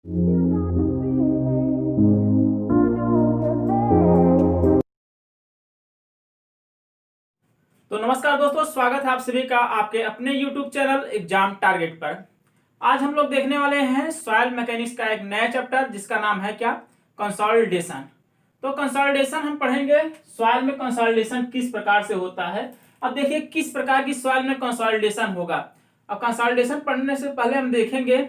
तो नमस्कार दोस्तों, स्वागत है आप सभी का आपके अपने YouTube चैनल एग्जाम टारगेट पर। आज हम लोग देखने वाले हैं सॉइल मैकेनिक्स का एक नया चैप्टर जिसका नाम है क्या, कंसोलिडेशन। तो कंसोलिडेशन हम पढ़ेंगे, सॉइल में कंसोलिडेशन किस प्रकार से होता है। अब देखिए किस प्रकार की सॉइल में कंसोलिडेशन होगा। अब कंसोलिडेशन पढ़ने से पहले हम देखेंगे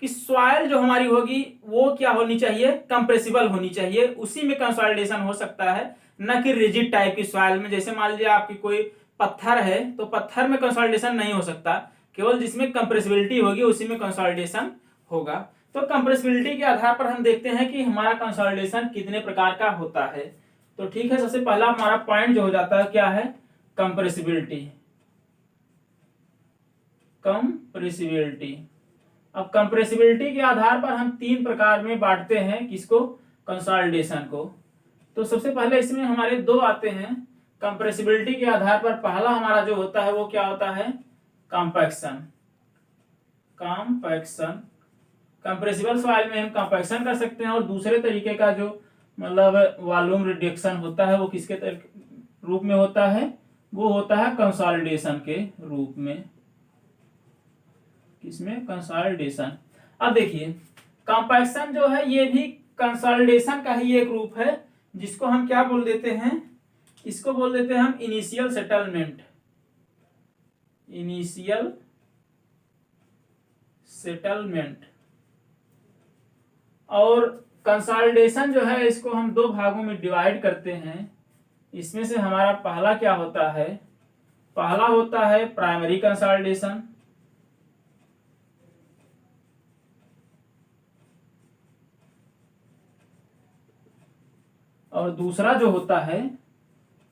कि सॉइल जो हमारी होगी वो क्या होनी चाहिए, कंप्रेसिबल होनी चाहिए, उसी में कंसोलिडेशन हो सकता है, न कि रिजिड टाइप की सॉइल में। जैसे मान लीजिए आपकी कोई पत्थर है तो पत्थर में कंसोलिडेशन नहीं हो सकता, केवल जिसमें कंप्रेसिबिलिटी होगी उसी में कंसोलिडेशन होगा। तो कंप्रेसिबिलिटी के आधार पर हम देखते हैं कि हमारा कंसोलिडेशन कितने प्रकार का होता है। तो ठीक है, सबसे पहला हमारा पॉइंट जो हो जाता है क्या है, कंप्रेसिबिलिटी। कंप्रेसिबिलिटी, अब कंप्रेसिबिलिटी के आधार पर हम तीन प्रकार में बांटते हैं किसको, कंसोलिडेशन को। तो सबसे पहले इसमें हमारे दो आते हैं कंप्रेसिबिलिटी के आधार पर। पहला हमारा जो होता है वो क्या होता है, कॉम्पैक्शन। कॉम्पैक्शन, कंप्रेसिबल सॉइल में हम कॉम्पैक्शन कर सकते हैं। और दूसरे तरीके का जो मतलब वॉल्यूम रिडक्शन होता है वो किसके रूप में होता है, वो होता है कंसोलिडेशन के रूप में। किसमें, कंसोलिडेशन। अब देखिए कॉम्पैक्शन जो है ये भी कंसोलिडेशन का ही एक रूप है, जिसको हम क्या बोल देते हैं, इसको बोल देते हैं हम इनिशियल सेटलमेंट। Initial settlement. और कंसोलिडेशन जो है इसको हम दो भागों में डिवाइड करते हैं। इसमें से हमारा पहला क्या होता है, पहला होता है प्राइमरी कंसोलिडेशन। और दूसरा जो होता है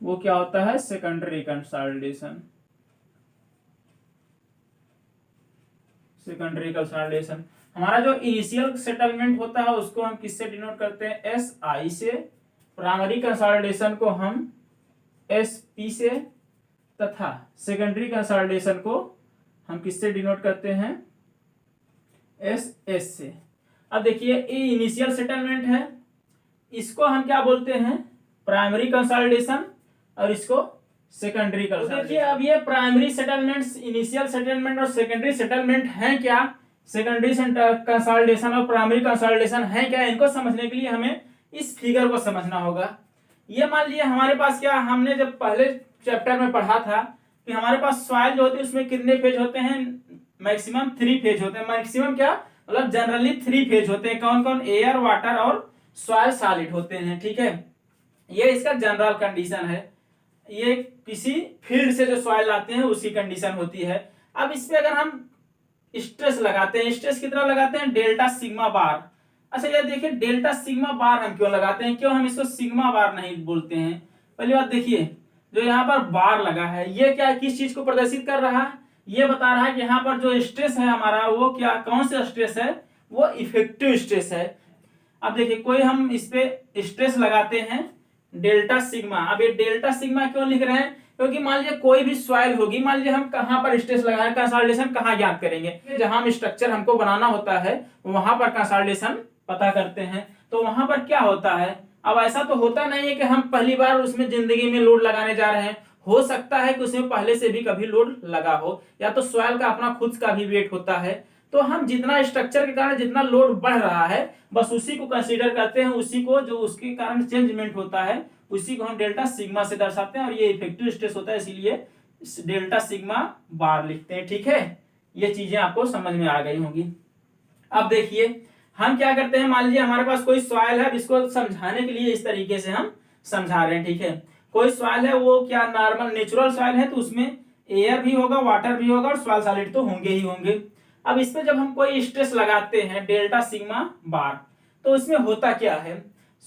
वो क्या होता है, सेकेंडरी कंसोलिडेशन। सेकेंडरी कंसोलिडेशन, हमारा जो इनिशियल सेटलमेंट होता है उसको हम किससे डिनोट करते हैं, एस आई से। प्राइमरी कंसोलिडेशन को हम एस पी से, तथा सेकेंडरी कंसोलिडेशन को हम किससे डिनोट करते हैं, एस एस से। अब देखिए ये इनिशियल सेटलमेंट है, इसको हम क्या बोलते हैं, प्राइमरी कंसोलिडेशन, और इसको सेकेंडरी कंसोलिडेशन। देखिए अब ये प्राइमरी सेटलमेंट्स, इनिशियल सेटलमेंट और सेकेंडरी सेटलमेंट हैं क्या, सेकेंडरी कंसोलिडेशन और प्राइमरी कंसोलिडेशन है क्या, इनको समझने के लिए हमें इस फिगर को समझना होगा। ये मान लीजिए हमारे पास क्या, हमने जब पहले चैप्टर में पढ़ा था कि हमारे पास सॉइल जो होती है उसमें कितने फेज होते हैं, मैक्सिमम 3 फेज होते हैं। मैक्सिमम क्या मतलब जनरली 3 फेज होते हैं। कौन कौन, एयर, वाटर और सॉइल सॉलिड होते हैं। ठीक है, ये इसका जनरल कंडीशन है। ये किसी फील्ड से जो सॉइल आते हैं उसकी कंडीशन होती है। अब इस पे अगर हम स्ट्रेस लगाते हैं, स्ट्रेस कितना लगाते हैं, डेल्टा सिग्मा बार। अच्छा ये देखिए डेल्टा सिग्मा बार हम क्यों लगाते हैं, क्यों हम इसको सिग्मा बार नहीं बोलते हैं। पहली बात देखिए, जो यहाँ पर बार लगा है ये क्या, किस चीज को प्रदर्शित कर रहा है, ये बता रहा है कि यहाँ पर जो स्ट्रेस है हमारा वो क्या, कौन सा स्ट्रेस है, वो इफेक्टिव स्ट्रेस है। अब देखिए कोई हम इस पे स्ट्रेस लगाते हैं डेल्टा सिग्मा। अब ये डेल्टा सिग्मा क्यों लिख रहे हैं, क्योंकि मान लीजिए कोई भी सॉइल होगी, मान लीजिए हम कहां पर स्ट्रेस लगाएं, कंसोलिडेशन कहां ज्ञात करेंगे, जहां हम स्ट्रक्चर हमको बनाना होता है वहां पर कंसोलिडेशन पता करते हैं। तो वहां पर क्या होता है, अब ऐसा तो होता नहीं है कि हम पहली बार उसमें जिंदगी में लोड लगाने जा रहे हैं। हो सकता है कि उसमें पहले से भी कभी लोड लगा हो, या तो सॉइल का अपना खुद का भी वेट होता है। तो हम जितना स्ट्रक्चर के कारण जितना लोड बढ़ रहा है बस उसी को कंसीडर करते हैं, उसी को जो उसके कारण चेंजमेंट होता है उसी को हम डेल्टा सिग्मा से दर्शाते हैं। और ये इफेक्टिव स्ट्रेस होता है, इसीलिए डेल्टा सिग्मा बार लिखते हैं। ठीक है, ये चीजें आपको समझ में आ गई होंगी। अब देखिए हम क्या करते हैं, मान लीजिए हमारे पास कोई सॉइल है, इसको समझाने के लिए इस तरीके से हम समझा रहे हैं। ठीक है, कोई सॉइल है वो क्या नॉर्मल नेचुरल सॉइल है, तो उसमें एयर भी होगा, वाटर भी होगा और सॉइल सॉलिड तो होंगे ही होंगे। अब इस पे जब हम कोई स्ट्रेस लगाते हैं डेल्टा सिग्मा बार, तो इसमें होता क्या है,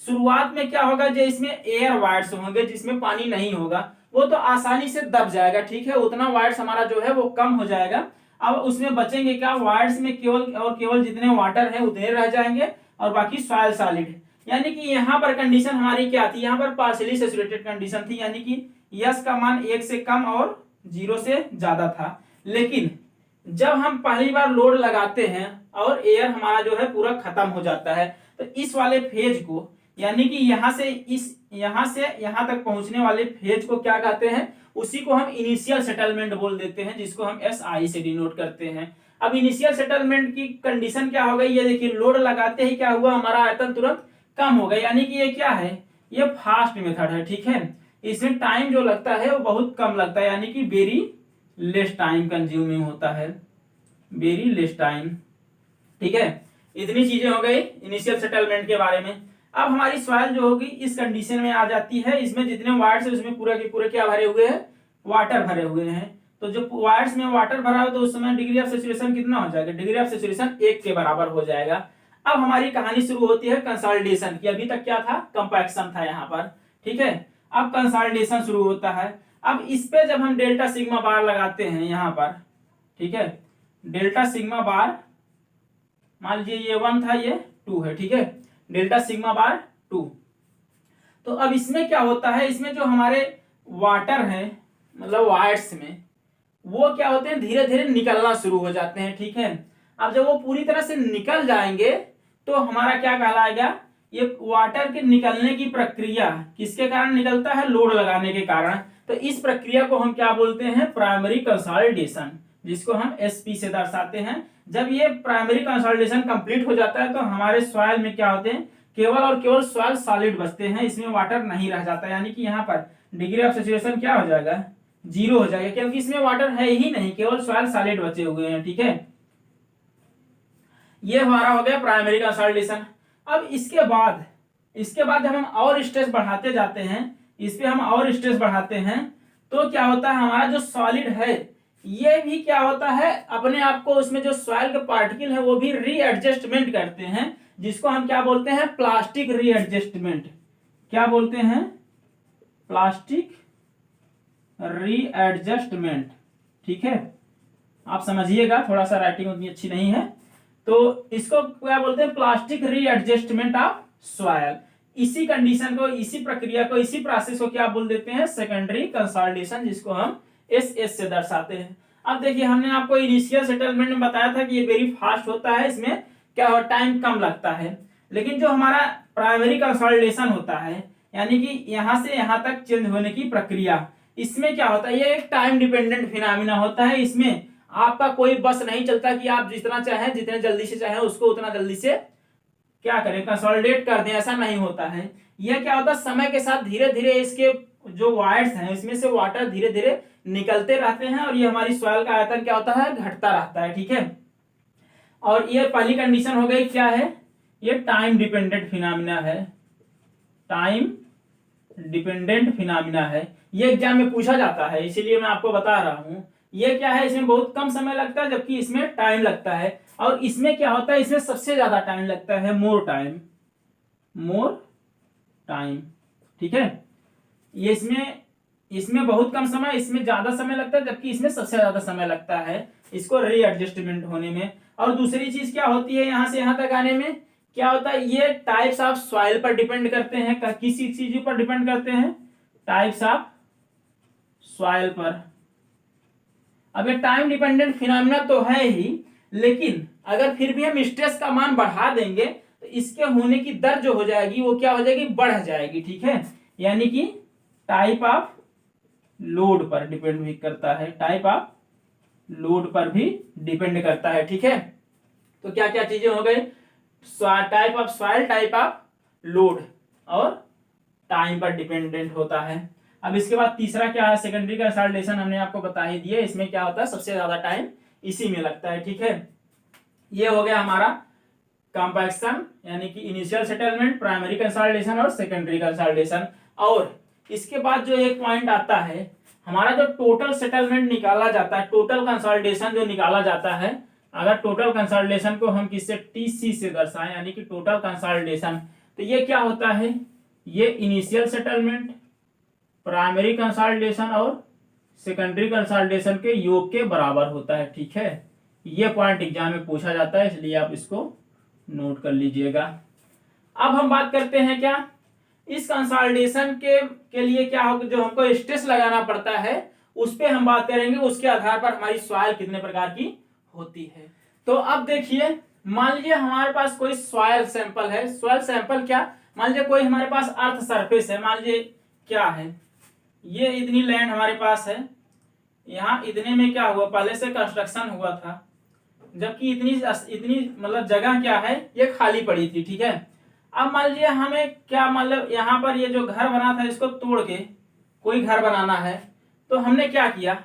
शुरुआत में क्या होगा, जो इसमें एयर वायर्स होंगे जिसमें पानी नहीं होगा वो तो आसानी से दब जाएगा। ठीक है, उतना वायर्स हमारा जो है वो कम हो जाएगा। अब उसमें बचेंगे क्या, वायर्स में केवल और केवल जितने वाटर है उतने रह जाएंगे और बाकी सॉइल सॉलिड। यानी कि यहाँ पर कंडीशन हमारी क्या थी, यहाँ पर पार्शियली सैचुरेटेड कंडीशन थी, यानी कि यस का मान 1 से कम और 0 से ज्यादा था। लेकिन जब हम पहली बार लोड लगाते हैं और एयर हमारा जो है पूरा खत्म हो जाता है। तो इस वाले फेज को, यानी कि यहां से यहां तक पहुंचने वाले फेज को क्या कहते हैं, उसी को हम इनिशियल सेटलमेंट बोल देते हैं, जिसको हम SI से डिनोट करते हैं। अब इनिशियल सेटलमेंट की कंडीशन क्या हो गई, ये देखिए लोड लगाते ही क्या हुआ, हमारा आयतन तुरंत कम हो गया, यानी कि ये क्या है, ये फास्ट मेथड है। ठीक है, इसमें टाइम जो लगता है वो बहुत कम लगता है, यानी कि वेरी लेस टाइम कंज्यूमिंग होता है, वेरी लेस टाइम। ठीक है, इतनी चीजें हो गई इनिशियल सेटलमेंट के बारे में। अब हमारी सॉइल जो होगी इस कंडीशन में आ जाती है, इसमें जितने वायर्स है उसमें पूरे के पूरे क्या भरे हुए हैं, वाटर भरे हुए हैं। तो जो वायर्स में वाटर भरा हो तो उस समय डिग्री ऑफ सैचुरेशन कितना हो जाएगा, डिग्री ऑफ सैचुरेशन 1 के बराबर हो जाएगा। अब हमारी कहानी शुरू होती है कंसोलिडेशन की। अभी तक क्या था, कंपैक्शन था यहाँ पर। ठीक है, अब कंसोलिडेशन शुरू होता है। अब इस पे जब हम डेल्टा सिग्मा बार लगाते हैं यहाँ पर, ठीक है, डेल्टा सिग्मा बार, मान लीजिए ये 1 था, ये 2 है। ठीक है, डेल्टा सिग्मा बार 2। तो अब इसमें क्या होता है, इसमें जो हमारे वाटर है मतलब वायर्स में, वो क्या होते हैं, धीरे धीरे निकलना शुरू हो जाते हैं। ठीक है, अब जब वो पूरी तरह से निकल जाएंगे तो हमारा क्या कहलाएगा, ये वाटर के निकलने की प्रक्रिया किसके कारण निकलता है, लोड लगाने के कारण। तो इस प्रक्रिया को हम क्या बोलते हैं, प्राइमरी कंसोलिडेशन, जिसको हम SP से दर्शाते हैं। जब ये प्राइमरी कंसोलिडेशन कंप्लीट हो जाता है तो हमारे सॉइल में क्या होते हैं, केवल और केवल सॉइल सॉलिड बचते हैं, इसमें वाटर नहीं रह जाता, यानी कि यहाँ पर डिग्री ऑफ सैचुरेशन क्या हो जाएगा, 0 हो जाएगा, क्योंकि इसमें वाटर है ही नहीं, केवल सॉइल सॉलिड बचे हुए हैं। ठीक है, ये हमारा हो गया प्राइमरी कंसोलिडेशन। अब इसके बाद जब हम और स्ट्रेस बढ़ाते जाते हैं, इस पे हम और स्ट्रेस बढ़ाते हैं, तो क्या होता है, हमारा जो सॉलिड है ये भी क्या होता है, अपने आप को उसमें जो सॉइल के पार्टिकल है वो भी रीएडजस्टमेंट करते हैं, जिसको हम क्या बोलते हैं, प्लास्टिक रीएडजस्टमेंट। क्या बोलते हैं, प्लास्टिक रीएडजस्टमेंट। ठीक है, आप समझिएगा, थोड़ा सा राइटिंग उतनी अच्छी नहीं है, तो इसको क्या बोलते हैं, प्लास्टिक रीएडजस्टमेंट ऑफ सॉइल। इसी कंडीशन को, इसी प्रक्रिया को, इसी प्रोसेस को क्या बोल देते हैं, सेकेंडरी कंसोलिडेशन, जिसको हम SS से दर्शाते हैं। अब देखिए, हमने आपको इनिशियल सेटलमेंट में बताया था कि ये वेरी फास्ट होता है, इसमें क्या हो, टाइम कम लगता है। लेकिन जो हमारा प्राइमरी कंसोलिडेशन होता है, यानी कि यहां से यहां तक चेंज होने की प्रक्रिया, इसमें क्या होता है, ये एक टाइम डिपेंडेंट फिनोमिना होता है। इसमें आपका कोई बस नहीं चलता कि आप जितना चाहें, जितने जल्दी से चाहें उसको उतना जल्दी से क्या करें, कंसोलिडेट कर दें, ऐसा नहीं होता है। यह क्या होता है, समय के साथ धीरे धीरे इसके जो वायर्स हैं इसमें से वाटर धीरे धीरे निकलते रहते हैं, और ये हमारी सॉइल का आयतन क्या होता है, घटता रहता है। ठीक है, और ये पहली कंडीशन हो गई, क्या है, ये टाइम डिपेंडेंट फिनोमिना है, टाइम डिपेंडेंट फिनोमिना है। ये एग्जाम में पूछा जाता है, इसीलिए मैं आपको बता रहा हूं। ये क्या है, इसमें बहुत कम समय लगता है, जबकि इसमें टाइम लगता है। और इसमें क्या होता है, इसमें सबसे ज्यादा टाइम लगता है, मोर टाइम। ठीक है, ये इसमें बहुत कम समय, इसमें ज्यादा समय लगता है, जबकि इसमें सबसे ज्यादा समय लगता है इसको रीएडजस्टमेंट होने में। और दूसरी चीज क्या होती है, यहां से यहां तक आने में क्या होता है, ये टाइप्स ऑफ सॉइल पर डिपेंड करते हैं, किसी चीज पर डिपेंड करते हैं, टाइप्स ऑफ सॉइल पर। अब ये टाइम डिपेंडेंट फिनोमिना तो है ही, लेकिन अगर फिर भी हम स्ट्रेस का मान बढ़ा देंगे तो इसके होने की दर जो हो जाएगी वो क्या हो जाएगी, बढ़ जाएगी। ठीक है, यानी कि टाइप ऑफ लोड पर डिपेंड भी करता है, टाइप ऑफ लोड पर भी डिपेंड करता है। ठीक है, तो क्या क्या चीजें हो गई, type of soil, type of load, और टाइम पर डिपेंडेंट होता है। अब इसके बाद तीसरा क्या है, सेकेंडरी कंसोलिडेशन, हमने आपको बता ही दिया। इसमें क्या होता है, सबसे ज्यादा टाइम इसी में लगता है। ठीक है, ये हो गया हमारा कंपैक्शन, यानी कि इनिशियल सेटलमेंट, प्राइमरी कंसोलिडेशन और सेकेंडरी कंसोलिडेशन। और इसके बाद जो एक पॉइंट आता है, हमारा जो टोटल सेटलमेंट निकाला जाता है, टोटल कंसोलिडेशन जो निकाला जाता है, अगर टोटल कंसोलिडेशन को हम किससे, TC से दर्शाएं, यानी कि टोटल कंसोलिडेशन, तो ये क्या होता है, ये इनिशियल सेटलमेंट, प्राइमरी कंसोलिडेशन और सेकेंडरी कंसोलिडेशन के योग के बराबर होता है। ठीक है, ये पॉइंट एग्जाम में पूछा जाता है, इसलिए आप इसको नोट कर लीजिएगा। अब हम बात करते हैं क्या, इस कंसोलिडेशन के लिए क्या हो, जो हमको स्ट्रेस लगाना पड़ता है उस पे हम बात करेंगे, उसके आधार पर हमारी सॉइल कितने प्रकार की होती है। तो अब देखिए, मान लीजिए हमारे पास कोई सॉइल सैंपल है। सॉइल सैंपल क्या, मान लीजिए कोई हमारे पास अर्थ सरफेस है, मान लीजिए क्या है, ये इतनी लैंड हमारे पास है, यहाँ इतने में क्या हुआ, पहले से कंस्ट्रक्शन हुआ था, जबकि इतनी इतनी मतलब जगह क्या है, ये खाली पड़ी थी। ठीक है, अब मान लीजिए हमें क्या, मतलब यहाँ पर ये जो घर बना था इसको तोड़ के कोई घर बनाना है, तो हमने क्या किया,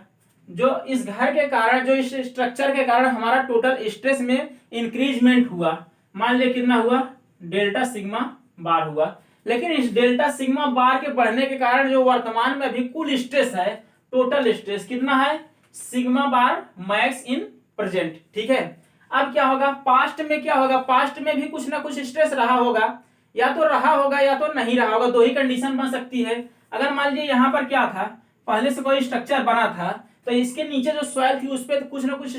जो इस घर के कारण, जो इस स्ट्रक्चर के कारण हमारा टोटल स्ट्रेस में इंक्रीजमेंट हुआ, मान लीजिए कितना हुआ, डेल्टा सिग्मा बार हुआ। लेकिन इस डेल्टा सिग्मा बार के बढ़ने के कारण जो वर्तमान में अभी कुल स्ट्रेस है, टोटल स्ट्रेस कितना है, sigma bar max in present. ठीक है, अब क्या होगा, पास्ट में क्या होगा, पास्ट में भी कुछ ना कुछ स्ट्रेस रहा होगा, या तो रहा होगा या तो नहीं रहा होगा, दो ही कंडीशन बन सकती है। अगर मान लीजिए यहाँ पर क्या था, पहले से कोई स्ट्रक्चर बना था, तो इसके नीचे जो सॉइल थी उस पर कुछ ना कुछ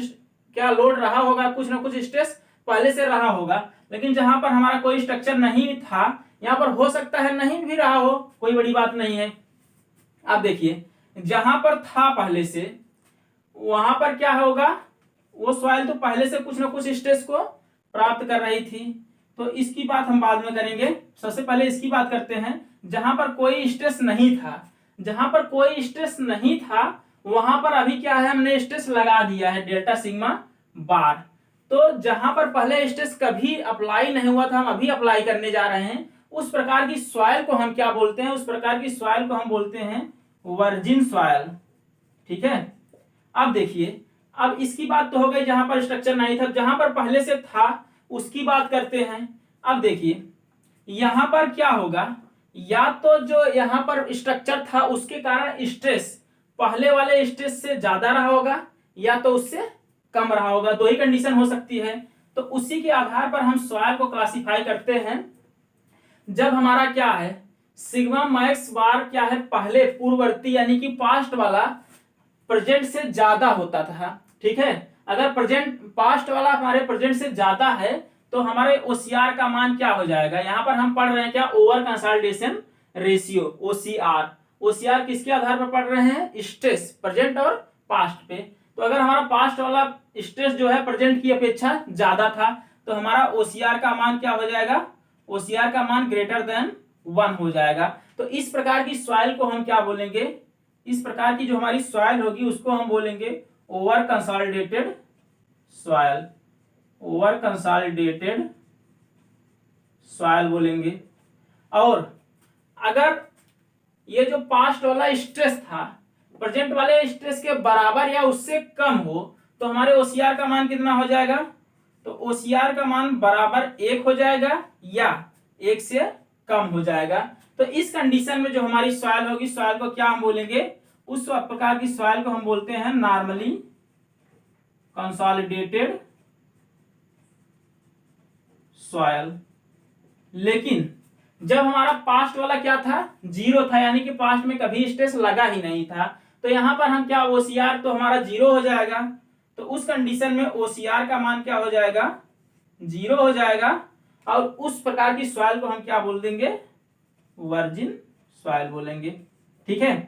क्या लोड रहा होगा, कुछ ना कुछ स्ट्रेस पहले से रहा होगा। लेकिन जहां पर हमारा कोई स्ट्रक्चर नहीं था, यहाँ पर हो सकता है नहीं भी रहा हो, कोई बड़ी बात नहीं है। अब देखिए जहां पर था पहले से, वहां पर क्या होगा, वो सॉइल तो पहले से कुछ ना कुछ स्ट्रेस को प्राप्त कर रही थी, तो इसकी बात हम बाद में करेंगे। सबसे पहले इसकी बात करते हैं, जहां पर कोई स्ट्रेस नहीं था, जहां पर कोई स्ट्रेस नहीं था वहां पर अभी क्या है, हमने स्ट्रेस लगा दिया है डेल्टा सिग्मा बार। तो जहां पर पहले स्ट्रेस कभी अप्लाई नहीं हुआ था, हम अभी अप्लाई करने जा रहे हैं, उस प्रकार की सॉइल को हम क्या बोलते हैं, उस प्रकार की सॉइल को हम बोलते हैं वर्जिन सॉइल। ठीक है, अब देखिए, अब इसकी बात तो हो गई जहां पर स्ट्रक्चर नहीं था, जहां पर पहले से था उसकी बात करते हैं। अब देखिए यहां पर क्या होगा, या तो जो यहां पर स्ट्रक्चर था उसके कारण स्ट्रेस पहले वाले स्ट्रेस से ज्यादा रहा होगा, या तो उससे कम रहा होगा, दो ही कंडीशन हो सकती है। तो उसी के आधार पर हम सॉइल को क्लासिफाई करते हैं। जब हमारा क्या है, सिग्मा मैक्स बार क्या है, पहले पूर्ववर्ती यानी कि पास्ट वाला प्रेजेंट से ज्यादा होता था। ठीक है, अगर प्रेजेंट पास्ट वाला हमारे प्रेजेंट से ज्यादा है तो हमारे ओसीआर का मान क्या हो जाएगा, यहां पर हम पढ़ रहे हैं क्या, over consolidation ratio, OCR. OCR किसके आधार पर पढ़ रहे हैं, स्ट्रेस प्रेजेंट और पास्ट पे। तो अगर हमारा पास्ट वाला स्ट्रेस जो है प्रेजेंट की अपेक्षा ज्यादा था, तो हमारा ओसीआर का मान क्या हो जाएगा, ओसीआर का मान ग्रेटर देन 1 हो जाएगा। तो इस प्रकार की सॉइल को हम क्या बोलेंगे, इस प्रकार की जो हमारी सॉइल होगी उसको हम बोलेंगे over consolidated soil, over consolidated soil बोलेंगे। और अगर ये जो पास्ट वाला स्ट्रेस था प्रेजेंट वाले स्ट्रेस के बराबर या उससे कम हो, तो हमारे ओसीआर का मान कितना हो जाएगा, तो ओसीआर का मान बराबर 1 हो जाएगा या 1 से कम हो जाएगा। तो इस कंडीशन में जो हमारी सॉइल होगी, सॉइल को क्या हम बोलेंगे, उस प्रकार की सॉइल को हम बोलते हैं नॉर्मली कंसोलिडेटेड सॉइल। लेकिन जब हमारा पास्ट वाला क्या था, 0 था, यानी कि पास्ट में कभी स्ट्रेस लगा ही नहीं था, तो यहां पर हम क्या, ओसीआर तो हमारा 0 हो जाएगा। तो उस कंडीशन में ओसीआर का मान क्या हो जाएगा, 0 हो जाएगा। और उस प्रकार की सॉइल को हम क्या बोल देंगे, वर्जिन सॉइल बोलेंगे। ठीक है,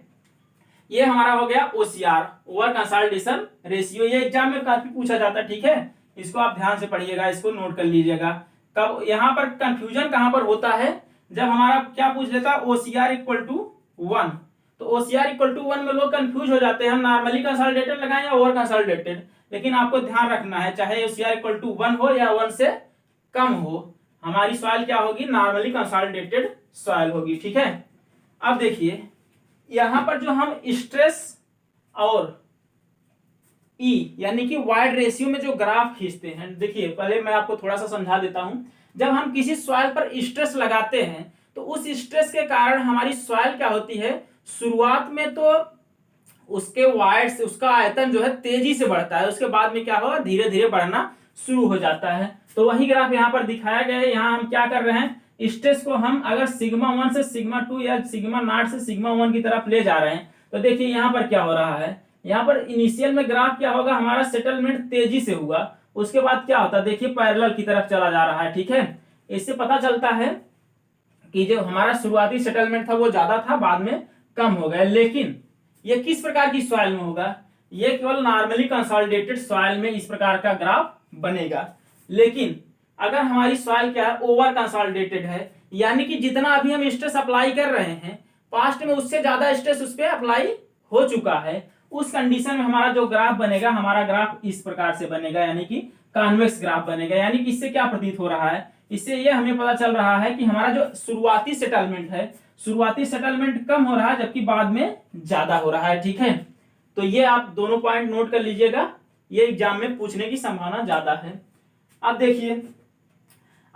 ये हमारा हो गया ओसीआर, ओवर कंसोलिडेशन रेशियो। ये एग्जाम में काफी पूछा जाता है। ठीक है, इसको आप ध्यान से पढ़िएगा, इसको नोट कर लीजिएगा। कब यहाँ पर कंफ्यूजन कहां पर होता है, जब हमारा क्या पूछ लेता है, ओसीआर इक्वल टू 1, तो ओसीआर इक्वल टू 1 में लोग कंफ्यूज हो जाते हैं, हम नॉर्मली कंसोलिडेटेड लगाएं या ओवर कंसोलिडेटेड। लेकिन आपको ध्यान रखना है, चाहे ओसीआर इक्वल टू 1 हो या 1 से कम हो, हमारी सॉइल क्या होगी, नॉर्मली कंसोलिडेटेड सॉइल होगी। ठीक है, अब देखिए यहां पर जो हम स्ट्रेस और ई यानी कि वाइड रेशियो में जो ग्राफ खींचते हैं, देखिए पहले मैं आपको थोड़ा सा समझा देता हूं। जब हम किसी सॉइल पर स्ट्रेस लगाते हैं तो उस स्ट्रेस के कारण हमारी सॉइल क्या होती है, शुरुआत में तो उसके वाइड से उसका आयतन जो है तेजी से बढ़ता है, उसके बाद में क्या होगा, धीरे धीरे बढ़ना शुरू हो जाता है। तो वही ग्राफ यहाँ पर दिखाया गया है। यहाँ हम क्या कर रहे हैं, स्ट्रेस को हम अगर सिग्मा 1 से सिग्मा 2 या सिग्मा 0 से सिग्मा 1 की तरफ ले जा रहे हैं, तो देखिए यहाँ पर क्या हो रहा है, यहाँ पर इनिशियल में ग्राफ क्या होगा, हमारा सेटलमेंट तेजी से हुआ, उसके बाद क्या होता है, देखिए पैरेलल की तरफ चला जा रहा है। ठीक है, इससे पता चलता है कि जो हमारा शुरुआती सेटलमेंट था वो ज्यादा था, बाद में कम हो गया। लेकिन ये किस प्रकार की सॉइल में होगा, ये केवल नॉर्मली कंसोलिडेटेड सॉइल में इस प्रकार का ग्राफ बनेगा। लेकिन अगर हमारी सॉइल क्या है, ओवर कंसोलिडेटेड है, यानी कि जितना अभी हम स्ट्रेस अप्लाई कर रहे हैं पास्ट में उससे ज्यादा स्ट्रेस उस पर अप्लाई हो चुका है, उस कंडीशन में हमारा जो ग्राफ बनेगा, हमारा ग्राफ इस प्रकार से बनेगा, यानी कि कॉन्वेक्स ग्राफ बनेगा। यानी कि इससे क्या प्रतीत हो रहा है, इससे ये हमें पता चल रहा है कि हमारा जो शुरुआती सेटलमेंट है, शुरुआती सेटलमेंट कम हो रहा है जबकि बाद में ज्यादा हो रहा है। ठीक है, तो ये आप दोनों पॉइंट नोट कर लीजिएगा, ये एग्जाम में पूछने की संभावना ज्यादा है। अब देखिए,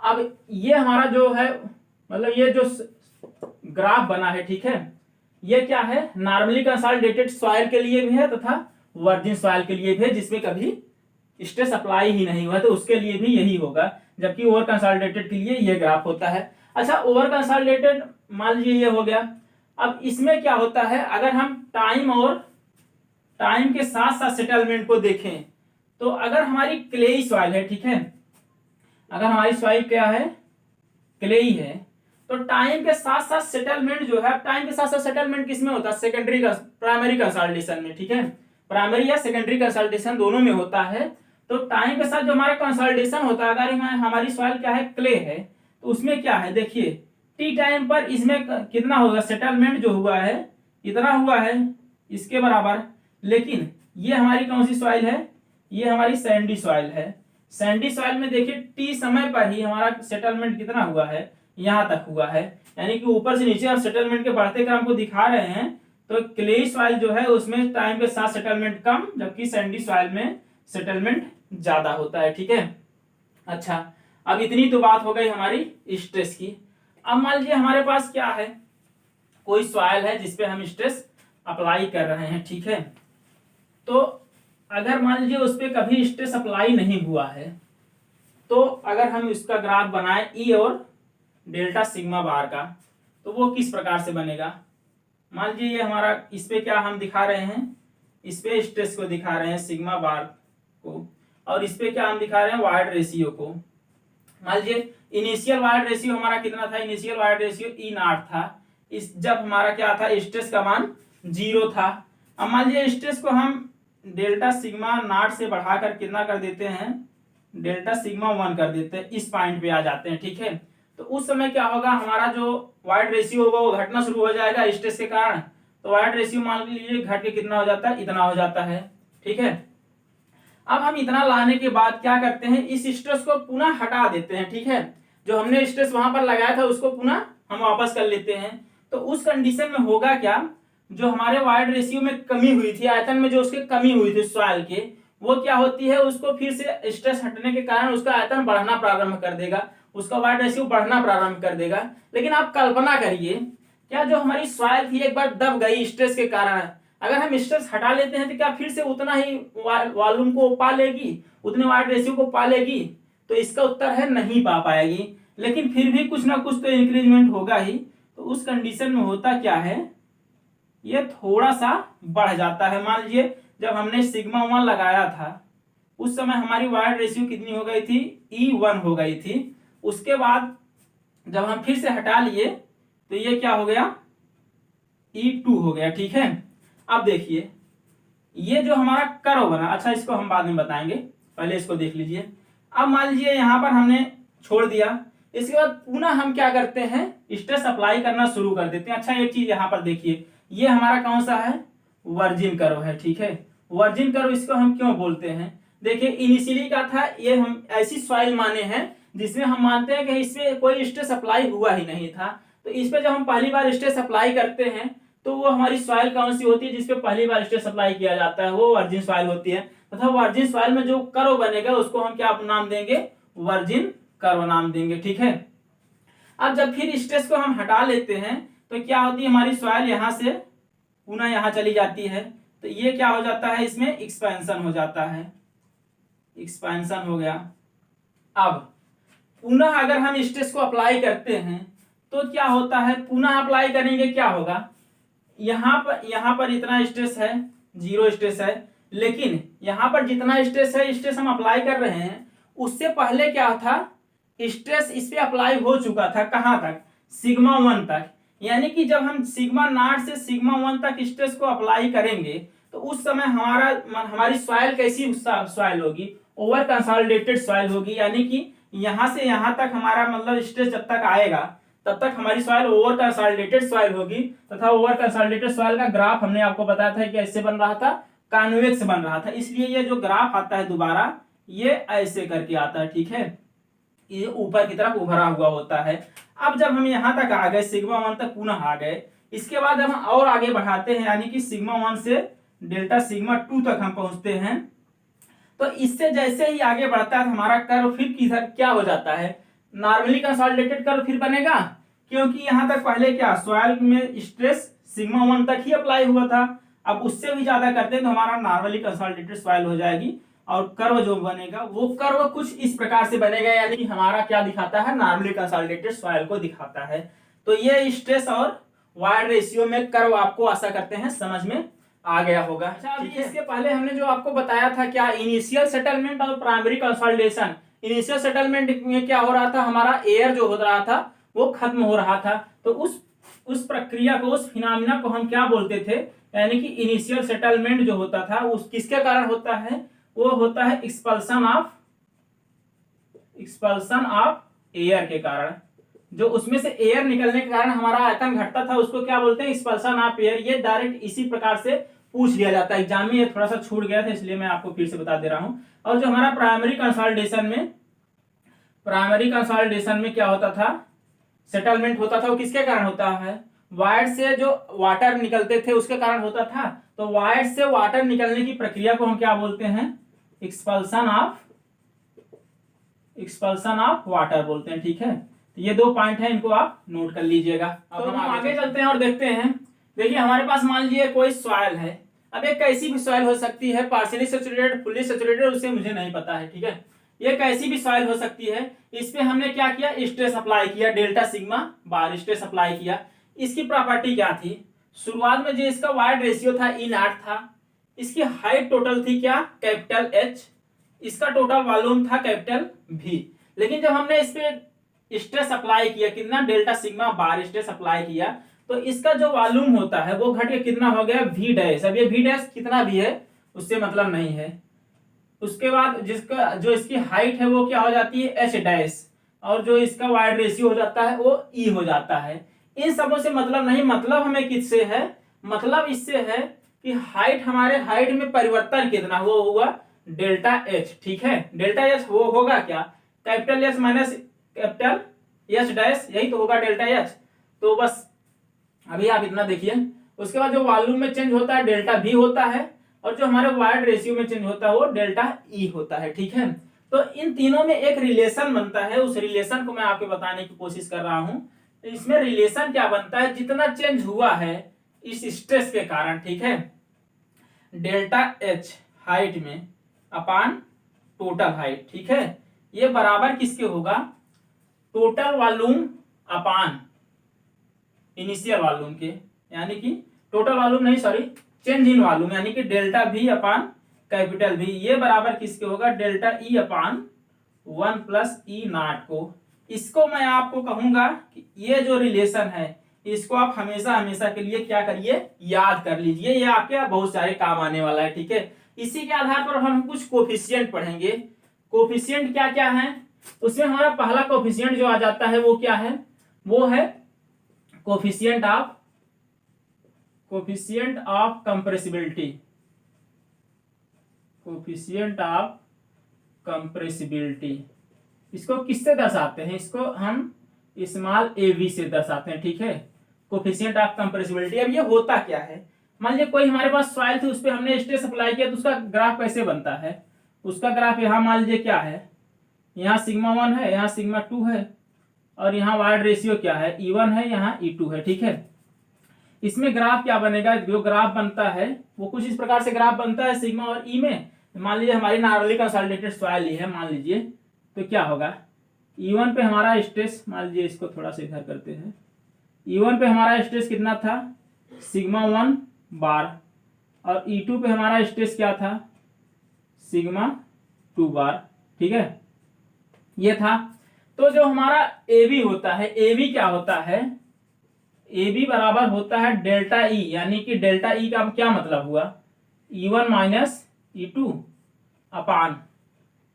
अब ये हमारा जो है, मतलब ये जो ग्राफ बना है, ठीक है, ये क्या है, नॉर्मली कंसोलिडेटेड सॉइल के लिए भी है तथा वर्जिन सॉइल के लिए भी है, जिसमें कभी स्ट्रेस अप्लाई ही नहीं हुआ, तो उसके लिए भी यही होगा, जबकि ओवर कंसोलिडेटेड के लिए ये ग्राफ होता है। अच्छा, ओवर कंसोलिडेटेड मान लीजिए ये हो गया। अब इसमें क्या होता है, अगर हम टाइम और टाइम के साथ साथ सेटलमेंट को देखें, तो अगर हमारी क्लेई सॉइल है, ठीक है, अगर हमारी सॉइल क्या है, क्लेई है, तो टाइम के साथ साथ सेटलमेंट जो है, टाइम के साथ साथ सेटलमेंट किसमें होता है, सेकेंडरी का प्राइमरी कंसोलिडेशन में। ठीक है, प्राइमरी या सेकेंडरी कंसोलिडेशन दोनों में होता है। तो टाइम के साथ जो हमारा कंसोलिडेशन होता है, अगर हमारी सॉइल क्या है, क्ले है, तो उसमें क्या है, देखिए टी टाइम पर इसमें कितना होगा, सेटलमेंट जो हुआ है इतना हुआ है, इसके बराबर। लेकिन ये हमारी कौन सी सॉइल है, ये हमारी सैंडी सॉइल है। सैंडी सॉइल में देखिए टी समय पर ही हमारा सेटलमेंट कितना हुआ है, यहां तक हुआ है, यानी कि ऊपर से नीचे हम सेटलमेंट के बढ़ते क्रम को दिखा रहे हैं। तो क्ले सॉइल जो है उसमें टाइम के साथ सेटलमेंट कम, जबकि सैंडी सॉइल में सेटलमेंट ज्यादा होता है। ठीक है, अच्छा, अब इतनी तो बात हो गई हमारी स्ट्रेस की। अब मान लीजिए हमारे पास क्या है, कोई सॉइल है जिसपे हम स्ट्रेस अप्लाई कर रहे हैं। ठीक है, तो अगर मान लीजिए उस पर कभी स्ट्रेस अप्लाई नहीं हुआ है, तो अगर हम इसका ग्राफ बनाए ई और डेल्टा सिग्मा बार का, तो वो किस प्रकार से बनेगा। मान लीजिए ये हमारा, इस पे क्या हम दिखा रहे हैं, इस पे स्ट्रेस को दिखा रहे हैं सिग्मा बार को, और इस पे क्या हम दिखा रहे हैं, वाइड रेशियो को। मान लीजिए इनिशियल वाइड रेशियो हमारा कितना था, initial void ratio E not था, इस जब हमारा क्या था, स्ट्रेस का मान 0 था। अब मान लीजिए स्ट्रेस को हम डेल्टा सिग्मा नॉट से बढ़ाकर कितना कर देते हैं, डेल्टा सिग्मा 1 कर देते हैं, इस पॉइंट पे आ जाते हैं। ठीक है, तो उस समय क्या होगा, हमारा जो वाइड रेशियो होगा वो घटना शुरू हो जाएगा स्ट्रेस के कारण। तो वाइड रेशियो मान लीजिए घट के कितना हो जाता है, इतना हो जाता है। ठीक है, अब हम इतना लाने के बाद क्या करते हैं, इस स्ट्रेस को पुनः हटा देते हैं। ठीक है, जो हमने स्ट्रेस वहां पर लगाया था उसको पुनः हम वापस कर लेते हैं। तो उस कंडीशन में होगा क्या, जो हमारे वाइड रेशियो में कमी हुई थी, आयतन में जो उसके कमी हुई थी सॉइल के, वो क्या होती है, उसको फिर से स्ट्रेस हटने के कारण उसका आयतन बढ़ना प्रारंभ कर देगा, उसका वाइड रेशियो बढ़ना प्रारंभ कर देगा। लेकिन आप कल्पना करिए, क्या जो हमारी सॉइल थी एक बार दब गई स्ट्रेस के कारण, अगर हम स्ट्रेस हटा लेते हैं तो क्या फिर से उतना ही वॉल्यूम को पा लेगी, उतने वाइड रेशियो को पा लेगी? तो इसका उत्तर है नहीं पा पाएगी। लेकिन फिर भी कुछ ना कुछ तो इंक्रीजमेंट होगा ही। तो उस कंडीशन में होता क्या है, ये थोड़ा सा बढ़ जाता है। मान लीजिए जब हमने सिग्मा 1 लगाया था उस समय हमारी वाइड रेशियो कितनी हो गई थी, E1 हो गई थी। उसके बाद जब हम फिर से हटा लिए तो ये क्या हो गया, E2 हो गया। ठीक है, अब देखिए ये जो हमारा कर्व बना, अच्छा इसको हम बाद में बताएंगे, पहले इसको देख लीजिए। अब मान लीजिए यहां पर हमने छोड़ दिया, इसके बाद पुनः हम क्या करते हैं, स्ट्रेस अप्लाई करना शुरू कर देते हैं। अच्छा एक चीज यहां पर देखिए, ये हमारा कौन सा है, वर्जिन कर्व है। ठीक है, वर्जिन कर्व इसको हम क्यों बोलते हैं, देखिए इनिशियली का था, ये हम ऐसी सॉइल माने हैं जिसमें हम मानते हैं कि इसमें कोई स्ट्रेस अप्लाई हुआ ही नहीं था। तो इस पे जब हम पहली बार स्ट्रेस अप्लाई करते हैं तो वो हमारी सॉइल कौन सी होती है जिसपे पहली बार स्ट्रेस अप्लाई किया जाता है, वो वर्जिन सॉइल होती है। तथा वर्जिन सॉइल में जो कर्व बनेगा उसको हम क्या नाम देंगे, वर्जिन कर्व नाम देंगे। ठीक है, अब जब फिर स्ट्रेस को हम हटा लेते हैं तो क्या होती है, हमारी सॉइल यहां से पुनः यहां चली जाती है। तो ये क्या हो जाता है, इसमें एक्सपेंशन हो जाता है, एक्सपेंशन हो गया। अब पुनः अगर हम स्ट्रेस को अप्लाई करते हैं तो क्या होता है, पुनः अप्लाई करेंगे क्या होगा, यहां पर इतना स्ट्रेस है, 0 स्ट्रेस है। लेकिन यहां पर जितना स्ट्रेस है, स्ट्रेस हम अप्लाई कर रहे हैं, उससे पहले क्या था, स्ट्रेस इस पे अप्लाई हो चुका था, कहां तक, सिग्मा 1 तक। यानी कि जब हम सिग्मा नॉट से सिग्मा 1 तक स्ट्रेस को अप्लाई करेंगे तो उस समय हमारी सॉइल कैसी सॉइल होगी, ओवर कंसोलिडेटेड सॉइल होगी, यानी कि यहां से यहां तक हमारा मतलब स्ट्रेस जब तक आएगा तब तक हमारी सॉइल ओवर कंसोलिडेटेड सॉइल होगी, तथा ओवर कंसोलिडेटेड सॉइल का ग्राफ हमने आपको बताया था कि ऐसे बन रहा था, कॉन्वेक्स बन रहा था, इसलिए ये जो ग्राफ आता है दोबारा ये ऐसे करके आता है, ठीक है, ये ऊपर की तरफ उभरा हुआ होता है। अब जब हम यहां तक आ गए, सिग्मा 1 तक पुनः आ गए, इसके बाद हम और आगे बढ़ाते हैं, यानी कि सिग्मा 1 से डेल्टा सिग्मा 2 तक हम पहुंचते हैं। तो इससे जैसे ही आगे बढ़ता है हमारा कर्व फिर किधर क्या हो जाता है, नॉर्मली कंसोलिडेटेड कर्व फिर बनेगा, क्योंकि यहां तक पहले क्या सॉइल में स्ट्रेस सिग्मा 1 तक ही अप्लाई हुआ था, अब उससे भी ज्यादा करते हैं तो हमारा नॉर्मली कंसोलिडेटेड सॉइल हो जाएगी, और कर्व जो बनेगा वो कर्व कुछ इस प्रकार से बनेगा, यानी कि हमारा क्या दिखाता है, नॉर्मली कंसोलिडेटेड सॉइल को दिखाता है। तो ये स्ट्रेस और वाइड रेशियो में कर्व आपको आशा करते हैं समझ में आ गया होगा। अच्छा, अभी इसके पहले हमने जो आपको बताया था क्या, इनिशियल सेटलमेंट और प्राइमरी कंसोलिडेशन। इनिशियल सेटलमेंट में क्या हो रहा था, हमारा एयर जो हो रहा था वो खत्म हो रहा था, तो उस प्रक्रिया को, उस फिनोमिना को हम क्या बोलते थे, यानी कि इनिशियल सेटलमेंट जो होता था उस किसके कारण होता है, वो होता है एक्सपल्सन ऑफ एयर के कारण। जो उसमें से एयर निकलने के कारण हमारा आयतन घटता था उसको क्या बोलते हैं, एक्सपल्सन ऑफ एयर। ये डायरेक्ट इसी प्रकार से पूछ लिया जाता है एग्जाम में, ये थोड़ा सा छूट गया था इसलिए मैं आपको फिर से बता दे रहा हूं। और जो हमारा प्राइमरी कंसोलिडेशन में क्या होता था, सेटलमेंट होता था, वो किसके कारण होता है, वायर से जो वाटर निकलते थे उसके कारण होता था। तो वायर से वाटर निकलने की प्रक्रिया को हम क्या बोलते हैं, एक्सपल्सन ऑफ वाटर बोलते हैं, ठीक है। तो ये 2 पॉइंट है, इनको आप नोट कर लीजिएगा। अब हम आगे चलते हैं और देखते हैं। देखिए हमारे पास मान लीजिए कोई सॉइल है, अब एक कैसी भी सॉइल हो सकती है, पार्शियली सैचुरेटेड, फुल्ली सैचुरेटेड, उससे मुझे नहीं पता है, ठीक है। ये कैसी भी सॉइल हो सकती है, इस पे हमने क्या किया, स्ट्रेस अप्लाई किया, डेल्टा सिग्मा बार स्ट्रेस अप्लाई किया। इसकी प्रॉपर्टी क्या थी, शुरुआत में जो इसका वाइड रेशियो था E0 था, इसकी हाइट टोटल थी क्या, कैपिटल H, इसका टोटल वॉल्यूम था कैपिटल V। लेकिन जब हमने इस पे स्ट्रेस अप्लाई किया, कितना, डेल्टा सिग्मा बार स्ट्रेस अप्लाई किया, तो इसका जो वॉल्यूम होता है वो घट के कितना हो गया, V डैश। अब ये V डैश कितना भी है उससे मतलब नहीं है। उसके बाद जिसका जो इसकी हाइट है वो क्या हो जाती है, H डैश, और जो इसका वाइड रेशियो हो जाता है वो E हो जाता है। इन सबों से मतलब नहीं, मतलब हमें किससे है, मतलब इससे है कि हाइट, हमारे हाइट में परिवर्तन कितना वो हुआ, डेल्टा H, ठीक है। डेल्टा H वो होगा क्या, capital H minus capital H dash, यही तो होगा डेल्टा H। तो बस अभी आप इतना देखिए। उसके बाद जो वॉल्यूम में चेंज होता है डेल्टा V होता है, और जो हमारे वाइड रेशियो में चेंज होता है वो डेल्टा E होता है, ठीक है। तो इन तीनों में एक रिलेशन बनता है, उस रिलेशन को मैं आपको बताने की कोशिश कर रहा हूं। इसमें रिलेशन क्या बनता है, जितना चेंज हुआ है इस स्ट्रेस के कारण, ठीक है, डेल्टा H हाइट में अपान टोटल हाइट, ठीक है, ये बराबर किसके होगा, टोटल वॉल्यूम अपान इनिशियल वॉल्यूम के, यानी कि टोटल वॉल्यूम नहीं, सॉरी, चेंज इन वॉल्यूम, यानी कि डेल्टा V अपान कैपिटल V, ये बराबर किसके होगा, डेल्टा E अपान 1 प्लस E0 को। इसको मैं आपको कहूंगा कि ये जो रिलेशन है इसको आप हमेशा हमेशा के लिए क्या करिए, याद कर लीजिए, ये आपके बहुत सारे काम आने वाला है, ठीक है। इसी के आधार पर हम कुछ कोफिशिएंट पढ़ेंगे। कोफिशिएंट क्या क्या है, उसमें हमारा पहला कोफिशिएंट जो आ जाता है वो क्या है, वो है coefficient of compressibility. Coefficient of compressibility, इसको किससे दर्शाते हैं, इसको हम स्मॉल ab से दर्शाते हैं, ठीक है, कोफिशिएंट ऑफ कंप्रेसिबिलिटी। अब ये होता क्या है, मान लीजिए कोई हमारे पास सॉइल थी, उस पर हमने स्ट्रेस अप्लाई किया, तो उसका ग्राफ कैसे बनता है, उसका ग्राफ यहाँ मान लीजिए क्या है, यहाँ सिग्मा 1 है, यहाँ सिग्मा 2 है, और यहाँ वाइड रेशियो क्या है, E1 है, यहाँ E2 है, ठीक है। इसमें ग्राफ क्या बनेगा, जो ग्राफ बनता है वो कुछ इस प्रकार से ग्राफ बनता है सिग्मा और E में। मान लीजिए हमारी नॉर्मली कंसोलिडेटेड सॉइल ही है, मान लीजिए, तो क्या होगा, E1 पे हमारा स्ट्रेस, मान लीजिए इसको थोड़ा सा इधर करते हैं, E1 पे हमारा स्ट्रेस कितना था, सिग्मा 1 बार, और E2 पे हमारा स्ट्रेस क्या था, सिग्मा 2 बार, ठीक है, ये था। तो जो हमारा AB होता है, AB क्या होता है, AB बराबर होता है डेल्टा E, यानी कि डेल्टा E का क्या मतलब हुआ, E1 माइनस E2 अपान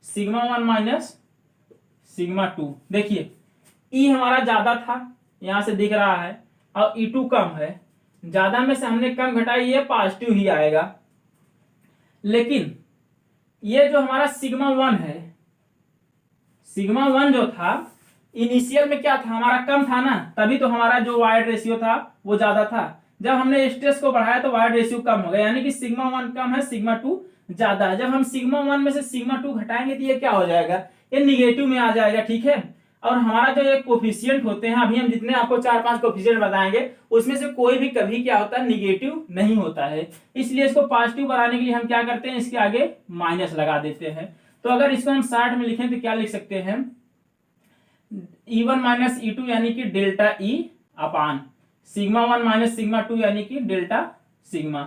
सिग्मा 1 माइनस सिग्मा 2। देखिए ई हमारा ज्यादा था, यहां से दिख रहा है, और E2 कम है। ज्यादा में से हमने कम घटाई, ये पॉजिटिव ही आएगा। लेकिन ये जो हमारा सिग्मा 1 है, सिग्मा 1 जो था इनिशियल में क्या था, हमारा कम था ना, तभी तो हमारा जो वाइड रेशियो था वो ज्यादा था। जब हमने स्ट्रेस को बढ़ाया तो वाइड रेशियो कम हो गया, यानी कि सिग्मा 1 कम है, सिग्मा 2 ज्यादा है। जब हम सिग्मा 1 में से सिग्मा 2 घटाएंगे तो ये क्या हो जाएगा, ये निगेटिव में आ जाएगा, ठीक है। और हमारा जो ये कोफिशिएंट होते हैं, अभी हम जितने आपको 4-5 कोफिशिएंट बताएंगे उसमें से कोई भी कभी क्या होता है, निगेटिव नहीं होता है। इसलिए इसको पॉजिटिव बनाने के लिए हम क्या करते हैं, इसके आगे माइनस लगा देते हैं। तो अगर इसको हम 60 में लिखें तो क्या लिख सकते हैं, E1 माइनस E2 यानी कि डेल्टा E अपान सिग्मा 1 माइनस सिग्मा 2 यानी कि डेल्टा सिग्मा,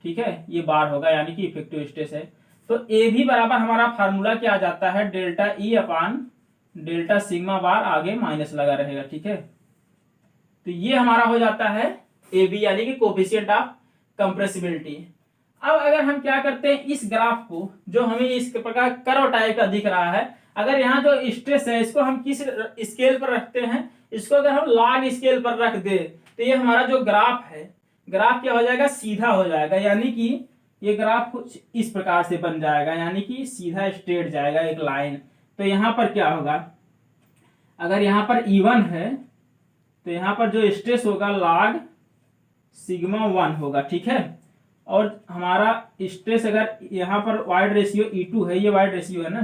ठीक है। ये बार होगा यानी कि इफेक्टिव स्ट्रेस है। तो ए भी बराबर हमारा फार्मूला क्या आ जाता है, delta E upon delta sigma bar, आगे माइनस लगा रहेगा, ठीक है। तो ये हमारा हो जाता है ए बी यानी कि कोफिशिएंट ऑफ कंप्रेसिबिलिटी। अब अगर हम क्या करते हैं, इस ग्राफ को जो हमें इस प्रकार कर्व टाइप का दिख रहा है, अगर यहाँ जो स्ट्रेस है इसको हम किस स्केल पर रखते हैं, इसको अगर हम लॉग स्केल पर रख दे तो ये हमारा जो ग्राफ है, ग्राफ क्या हो जाएगा, सीधा हो जाएगा। यानी कि ये ग्राफ कुछ इस प्रकार से बन जाएगा, यानी कि सीधा स्ट्रेट जाएगा एक लाइन। तो यहाँ पर क्या होगा, अगर यहाँ पर E1 है तो यहाँ पर जो स्ट्रेस होगा लॉग सिग्मा 1 होगा, ठीक है। और हमारा स्ट्रेस अगर यहाँ पर वाइड रेशियो E2 है, ये वाइड रेशियो है ना,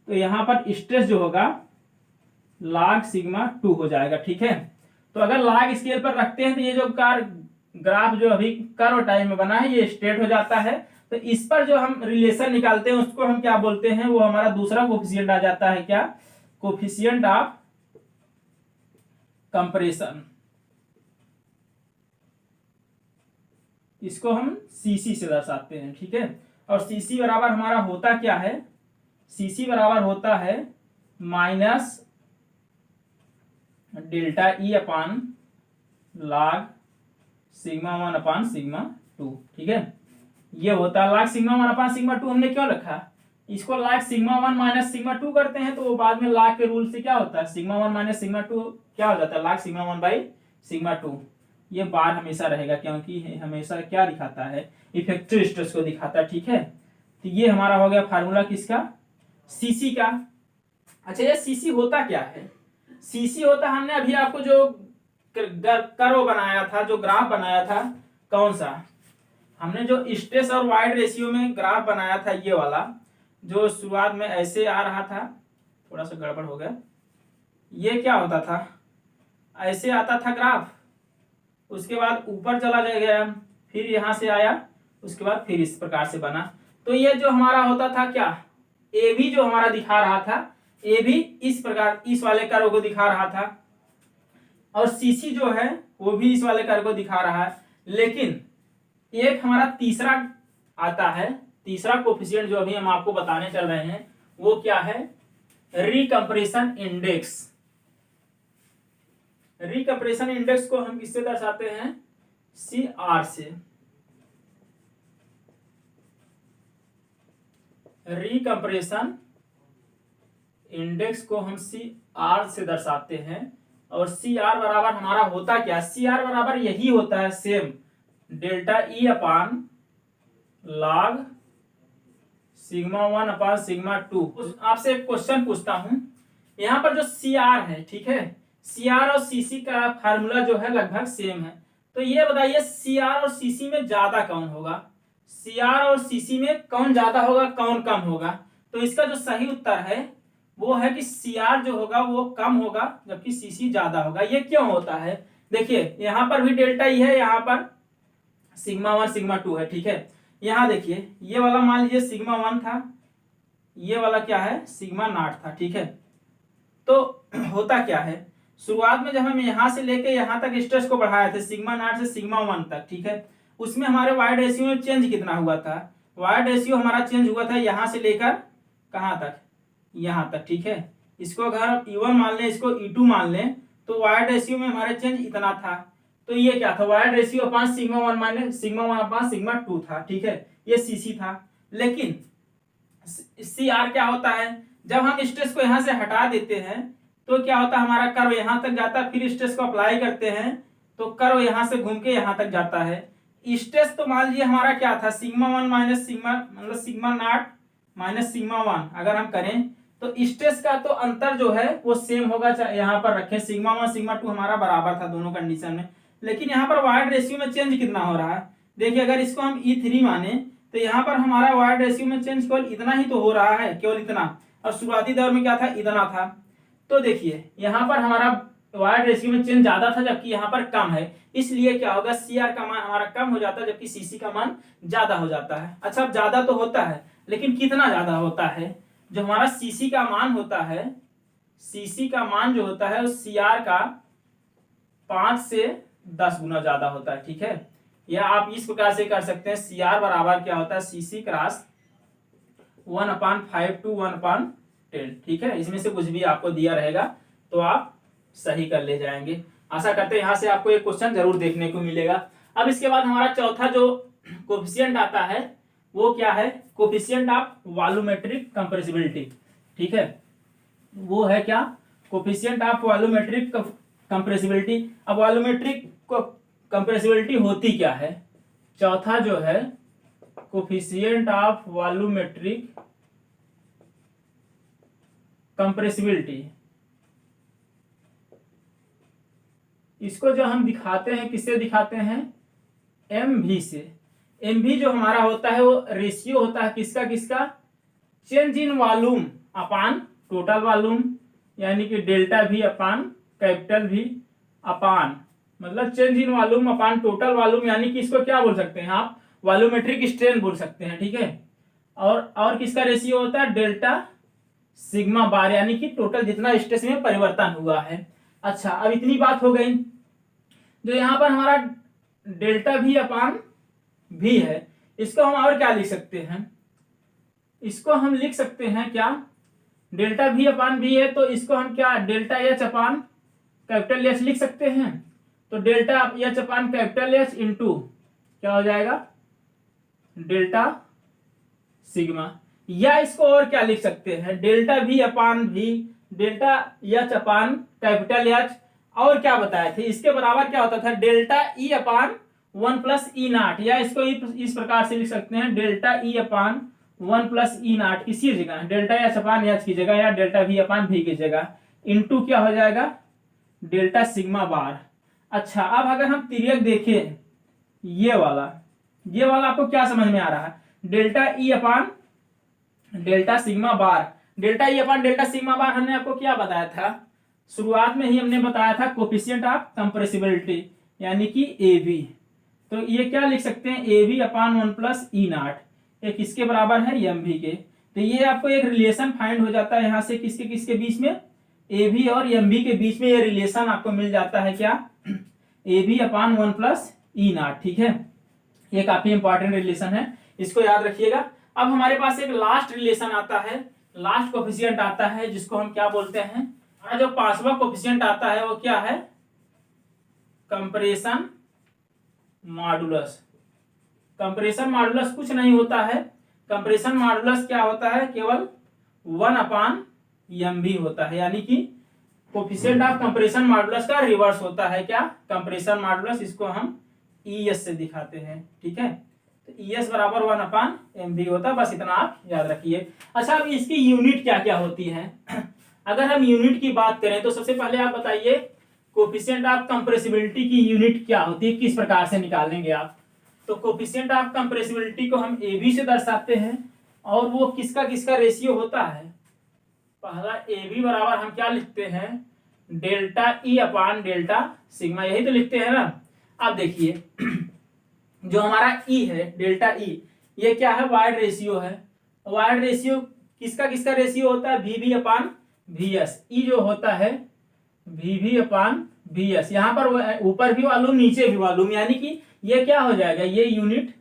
तो यहाँ पर स्ट्रेस जो होगा लॉग सिग्मा 2 हो जाएगा, ठीक है। तो अगर लॉग स्केल पर रखते हैं तो ये जो ग्राफ जो अभी कर्व टाइप में बना है ये स्ट्रेट हो जाता है। तो इस पर जो हम रिलेशन निकालते हैं उसको हम क्या बोलते हैं, वो हमारा दूसरा कोफिशिएंट आ जाता है, क्या, कोफिशिएंट ऑफ कंप्रेशन। इसको हम सीसी से दर्शाते हैं, ठीक है। और सीसी बराबर हमारा होता क्या है, सीसी बराबर होता है माइनस डेल्टा ई अपान लॉग सिग्मा 1 अपान सिग्मा 2, ठीक है। ये होता है लॉग सिग्मा 1 अपान सिग्मा 2। हमने क्यों रखा, इसको लॉग सिग्मा 1 माइनस सिग्मा 2 करते हैं तो वो बाद में लॉग के रूल से क्या होता है, सिग्मा 1 माइनस सिग्मा 2 क्या हो जाता है, लॉग सिग्मा 1 बाई सिग्मा 2। ये बार हमेशा रहेगा क्योंकि हमेशा क्या दिखाता है, इफेक्टिव स्ट्रेस को दिखाता है, ठीक है। तो ये हमारा हो गया फार्मूला किसका, सीसी का। अच्छा ये सीसी होता क्या है, सीसी होता, हमने अभी आपको जो कर्व बनाया था, जो ग्राफ बनाया था, कौन सा, हमने जो स्ट्रेस और वाइड रेशियो में ग्राफ बनाया था, ये वाला जो शुरुआत में ऐसे आ रहा था, थोड़ा सा गड़बड़ हो गया, ये क्या होता था, ऐसे आता था ग्राफ, उसके बाद ऊपर चला गया, फिर यहां से आया, उसके बाद फिर इस प्रकार से बना। तो ये जो हमारा होता था क्या, ए भी जो हमारा दिखा रहा था, ए भी इस प्रकार इस वाले कर्व को दिखा रहा था, और सीसी जो है वो भी इस वाले कर्व को दिखा रहा है। लेकिन एक हमारा तीसरा आता है, तीसरा कोफिशिएंट जो अभी हम आपको बताने चल रहे हैं वो क्या है, रिकम्प्रेशन इंडेक्स। रिकम्प्रेशन इंडेक्स को हम किससे दर्शाते हैं, CR से। रिकम्प्रेशन इंडेक्स को हम CR से दर्शाते हैं। और CR बराबर हमारा होता क्या, CR बराबर यही होता है सेम, डेल्टा E अपान लॉग सिग्मा 1 अपान सिग्मा 2। आपसे एक क्वेश्चन पूछता हूं, यहाँ पर जो CR है, ठीक है, CR और CC का फार्मूला जो है लगभग सेम है। तो ये बताइए CR और CC में ज्यादा कौन होगा, CR और CC में कौन ज्यादा होगा, कौन कम होगा। तो इसका जो सही उत्तर है वो है कि CR जो होगा वो कम होगा जबकि CC ज्यादा होगा। ये क्यों होता है, देखिए यहाँ पर भी डेल्टा ई है, यहाँ पर सिग्मा 1 सिग्मा 2 है, ठीक है। यहाँ देखिए ये वाला मान लीजिए सिग्मा 1 था, ये वाला क्या है, सिग्मा 0 था, ठीक है। तो होता क्या है, शुरुआत में जब हम यहाँ से लेके यहाँ तक स्ट्रेस को बढ़ाए थे सिग्मा 0 से सिग्मा 1 तक, ठीक है, उसमें हमारे वाइड रेशियो में चेंज कितना हुआ था, वाइड रेशियो हमारा चेंज हुआ था यहाँ से लेकर कहाँ तक, यहाँ तक, ठीक है। इसको अगर हम E1 मान लें, इसको E2 मान लें, तो वाइड रेशियो में हमारे चेंज इतना था। तो ये क्या था, वाइड रेशियो अपान सिग्मा 1 माइनस सिग्मा 1 अपान सिग्मा 2 था, ठीक है, ये CC था। लेकिन सी आर क्या होता है, जब हम स्ट्रेस को यहाँ से हटा देते हैं तो क्या होता है, हमारा कर्व यहाँ तक जाता है, फिर स्ट्रेस को अप्लाई करते हैं तो कर्व यहाँ से घूम के यहाँ तक जाता है। स्ट्रेस तो मान लीजिए हमारा क्या था, सिग्मा 1 माइनस सिग्मा, मतलब सिग्मा नॉट माइनस सिग्मा 1 अगर हम करें तो स्ट्रेस का तो अंतर जो है वो सेम होगा। यहाँ पर रखें सिग्मा 1 सिग्मा 2 हमारा बराबर था दोनों कंडीशन में, लेकिन यहाँ पर वाइड रेशियो में चेंज कितना हो रहा है। देखिए अगर इसको हम E3 माने तो यहाँ पर हमारा वाइड रेशियो में चेंज केवल इतना ही तो हो रहा है, केवल इतना, और शुरुआती दौर में क्या था, इतना था। तो देखिए यहाँ पर हमारा वाइड रेशियो में चेंज ज्यादा था जबकि यहाँ पर कम है, इसलिए क्या होगा, CR का मान हमारा कम हो जाता है जबकि CC का मान ज्यादा हो जाता है। अच्छा अब ज्यादा तो होता है लेकिन कितना ज्यादा होता है, जो हमारा CC का मान होता है, CC का मान जो होता है वो CR का 5 से 10 गुना ज्यादा होता है। ठीक है, या आप इस प्रकार से कर सकते हैं, CR बराबर क्या होता है, CC क्रॉस 1/5 to 1/10। ठीक है, इसमें से कुछ भी आपको दिया रहेगा तो आप सही कर ले जाएंगे। आशा करते हैं यहाँ से आपको एक क्वेश्चन जरूर देखने को मिलेगा। अब इसके बाद हमारा चौथा जो कोफिशिएंट आता है वो क्या है, कोफिशिएंट ऑफ वॉल्यूमेट्रिक कंप्रेसिबिलिटी। ठीक है, वो है क्या, कोफिशिएंट ऑफ वॉल्यूमेट्रिक कंप्रेसिबिलिटी। अब वॉल्यूमेट्रिक कंप्रेसिबिलिटी होती क्या है, चौथा जो है कोफिशिएंट ऑफ वॉल्यूमेट्रिक कंप्रेसिबिलिटी, इसको जो हम दिखाते हैं किससे दिखाते हैं, MV से। MV जो हमारा होता है वो रेशियो होता है किसका किसका, change in volume upon total volume, यानी कि डेल्टा V अपान कैपिटल V अपान, मतलब change in volume upon total volume, यानी कि इसको क्या बोल सकते हैं आप, वॉल्यूमेट्रिक स्ट्रेन बोल सकते हैं। ठीक है, और किसका रेशियो होता है, डेल्टा सिग्मा बार, यानी कि टोटल जितना स्ट्रेस में परिवर्तन हुआ है। अच्छा अब इतनी बात हो गई, जो यहाँ पर हमारा डेल्टा V अपान V है, इसको हम और क्या लिख सकते हैं, इसको हम लिख सकते हैं क्या, डेल्टा V अपान V है तो इसको हम क्या, डेल्टा H अपान कैपिटल H लिख सकते हैं। तो डेल्टा H अपान कैपिटल H इंटू क्या हो जाएगा, डेल्टा सिग्मा, या इसको और क्या लिख सकते हैं, डेल्टा V अपान V, डेल्टा H अपान कैपिटल H, और क्या बताए थे, इसके बराबर क्या होता था, डेल्टा E अपान 1 प्लस ई नाट, या इसको इस प्रकार से लिख सकते हैं, डेल्टा E अपान 1 प्लस ई नाट किसी जगह, डेल्टा H अपान H की जगह या डेल्टा V अपान V की जगह, इंटू क्या हो जाएगा, डेल्टा सिग्मा बार। अच्छा अब अगर हम तिर्यक देखें, ये वाला आपको क्या समझ में आ रहा है, delta E upon delta sigma bar, delta E upon delta sigma bar हमने आपको क्या बताया था, शुरुआत में ही हमने बताया था कोफिशिएंट ऑफ कंप्रेसिबिलिटी, यानी कि AB। तो ये क्या लिख सकते हैं, AB अपान 1 प्लस ई नाट, ये किसके बराबर है, MV के। तो ये आपको एक रिलेशन फाइंड हो जाता है यहाँ से, किसके किसके बीच में, AB और MV के बीच में ये रिलेशन आपको मिल जाता है क्या, AB अपान 1 प्लस ई नाट। ठीक है, ये काफी इंपॉर्टेंट रिलेशन है, इसको याद रखिएगा। अब हमारे पास एक लास्ट रिलेशन आता है, लास्ट कोफिशिएंट आता है जिसको हम क्या बोलते हैं, हमारा जो पांचवा कोफिशिएंट आता है वो क्या है, कंप्रेशन मॉडुलस। कंप्रेशन मॉडुलस कुछ नहीं होता है, कंप्रेशन मॉडुलस क्या होता है, केवल 1 अपान MV होता है, यानी कि कोफिशिएंट ऑफ कंप्रेशन मॉडुलस का रिवर्स होता है क्या, कंप्रेशन मॉडुलस, इसको हम ES से दिखाते हैं। ठीक है, तो ES बराबर 1 अपान MV होता है, बस इतना आप याद रखिए। अच्छा अब इसकी यूनिट क्या क्या होती है, अगर हम यूनिट की बात करें तो सबसे पहले आप बताइए कोफिशिएंट ऑफ कंप्रेसिबिलिटी की यूनिट क्या होती है, किस प्रकार से निकालेंगे आप। तो कोफिशिएंट ऑफ कंप्रेसिबिलिटी को हम AB से दर्शाते हैं, और वो किसका किसका रेशियो होता है, पहला AB बराबर हम क्या लिखते हैं, delta E upon delta sigma, यही तो लिखते हैं ना। अब देखिए जो हमारा E है, डेल्टा E, ये क्या है, वाइड रेशियो है। वाइड रेशियो किसका किसका रेशियो होता है, VV अपान VS। E जो होता है VV अपान VS, यहाँ पर ऊपर भी वॉल्यूम नीचे भी वॉल्यूम, यानी कि ये क्या हो जाएगा, ये यूनिट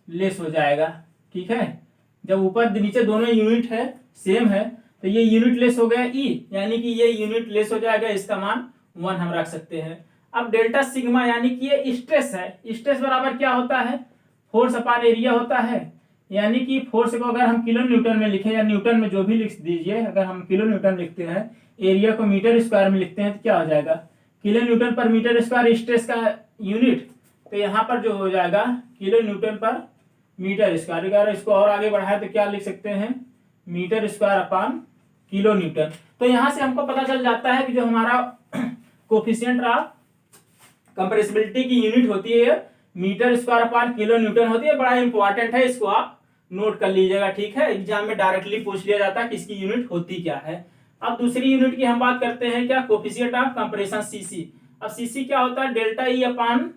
लेस हो जाएगा। ठीक है, जब ऊपर नीचे दोनों यूनिट है सेम है तो ये यूनिट लेस हो गया E, यानी कि ये यूनिट लेस हो जाएगा, इसका मान 1 हम रख सकते हैं। अब डेल्टा सिग्मा यानी कि ये स्ट्रेस है, स्ट्रेस बराबर क्या होता है, फोर्स अपान एरिया होता है, यानी कि फोर्स को अगर हम किलो न्यूटन में लिखें या न्यूटन में जो भी लिख दीजिए, अगर हम किलो न्यूटन लिखते हैं, एरिया को मीटर स्क्वायर में लिखते हैं तो क्या हो जाएगा, किलो न्यूटन पर मीटर स्क्वायर स्ट्रेस का यूनिट। तो यहाँ पर जो हो जाएगा किलो न्यूटन पर मीटर स्क्वायर। अगर इसको और आगे बढ़ाए तो क्या लिख सकते हैं, metre square upon kilonewton. तो यहाँ से हमको पता चल जाता है कि जो हमारा कोफिशिएंट ऑफ कंप्रेसिबिलिटी की यूनिट होती है metre square upon kilonewton होती है। बड़ा इंपॉर्टेंट है, इसको आप नोट कर लीजिएगा, ठीक है। एग्जाम में डायरेक्टली पूछ लिया जाता है कि इसकी यूनिट होती क्या है। अब दूसरी यूनिट की हम बात करते हैं, क्या, कोफिशिएंट ऑफ कंप्रेशन, सीसी। अब सीसी क्या होता है, डेल्टा ई अपान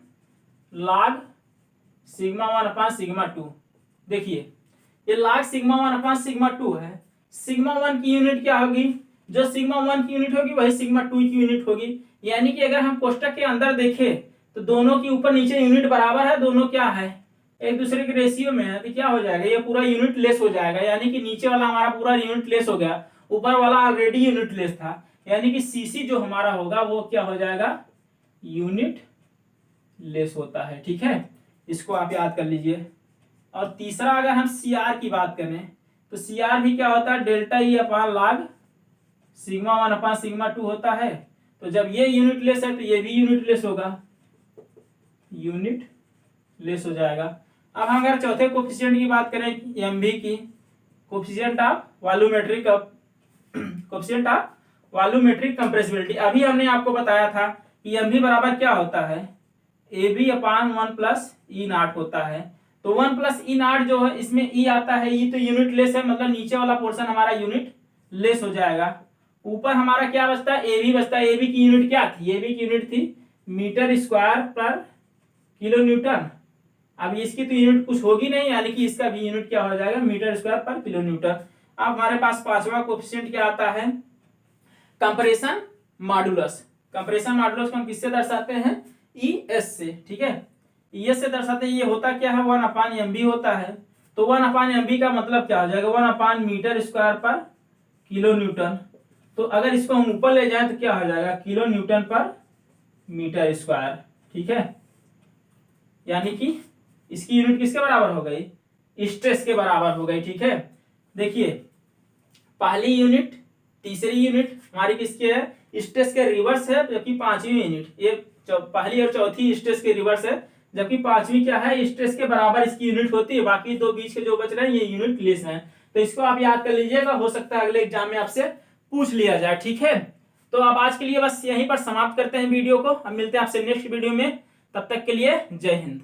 लॉग सिग्मा 1 अपान सिग्मा 2। देखिए ये लॉग सिग्मा 1 अपान सिग्मा 2 है। सिग्मा 1 की यूनिट क्या होगी, जो सिग्मा 1 की यूनिट होगी वही सिग्मा 2 की यूनिट होगी। यानी कि अगर हम कोष्टक के अंदर देखें तो दोनों की ऊपर नीचे यूनिट बराबर है, दोनों क्या है, एक दूसरे के रेशियो में है। तो क्या हो जाएगा, ये पूरा यूनिट लेस हो जाएगा। यानी कि नीचे वाला हमारा पूरा यूनिट लेस हो गया, ऊपर वाला ऑलरेडी यूनिट लेस था। यानी कि सीसी जो हमारा होगा वो क्या हो जाएगा, यूनिट लेस होता है, ठीक है। इसको आप याद कर लीजिए। और तीसरा अगर हम सीआर की बात करें तो सीआर भी क्या होता है, डेल्टा ई अपान लॉग सिग्मा 1 अपान सिग्मा 2 होता है। तो जब ये यूनिट लेस है तो ये भी यूनिट लेस होगा, यूनिट लेस हो जाएगा। अब हम अगर चौथे कोफिशिएंट की बात करें, एमवी की, coefficient of volumetric coefficient of volumetric compressibility. अभी हमने आपको बताया था कि एमवी बराबर क्या होता है, A B upon 1 plus e nought होता है। तो 1 प्लस ई नॉट जो है, इसमें ई आता है, ई तो यूनिट लेस है, मतलब नीचे वाला पोर्शन हमारा यूनिट लेस हो जाएगा। ऊपर हमारा क्या बचता है, ए बी बचता है। ए बी की यूनिट क्या थी, ए बी की यूनिट थी मीटर स्क्वायर पर किलो न्यूटन। अब इसकी तो यूनिट कुछ होगी नहीं, यानी कि इसका भी यूनिट क्या हो जाएगा, मीटर स्क्वायर पर किलो न्यूटन। अब हमारे पास पांचवा कोफिशिएंट क्या आता है, कंप्रेशन मॉडुलस। कंप्रेशन मॉडुलस को हम किससे दर्शाते हैं, ई एस से, ठीक है। ई एस से दर्शाते हैं। ये होता क्या है, 1 अपान एम बी होता है। तो 1 अपान एम बी का मतलब क्या हो जाएगा, 1 अपान मीटर स्क्वायर पर किलो न्यूटन। तो अगर इसको हम ऊपर ले जाएं तो क्या हो जाएगा, किलो न्यूटन पर मीटर स्क्वायर, ठीक है। यानी कि इसकी यूनिट किसके बराबर हो गई, स्ट्रेस के बराबर हो गई, ठीक है। देखिए पहली यूनिट तीसरी यूनिट हमारी किसकी है, स्ट्रेस के रिवर्स है, जबकि पांचवी यूनिट, ये पहली और चौथी स्ट्रेस के रिवर्स है, जबकि पांचवी क्या है, स्ट्रेस के बराबर इसकी यूनिट होती है। बाकी दो बीच के जो बच रहे हैं ये यूनिट लेस हैं। तो इसको आप याद कर लीजिएगा, हो सकता है अगले एग्जाम में आपसे पूछ लिया जाए, ठीक है। तो अब आज के लिए बस यहीं पर समाप्त करते हैं वीडियो को। अब मिलते हैं आपसे नेक्स्ट वीडियो में, तब तक के लिए जय हिंद।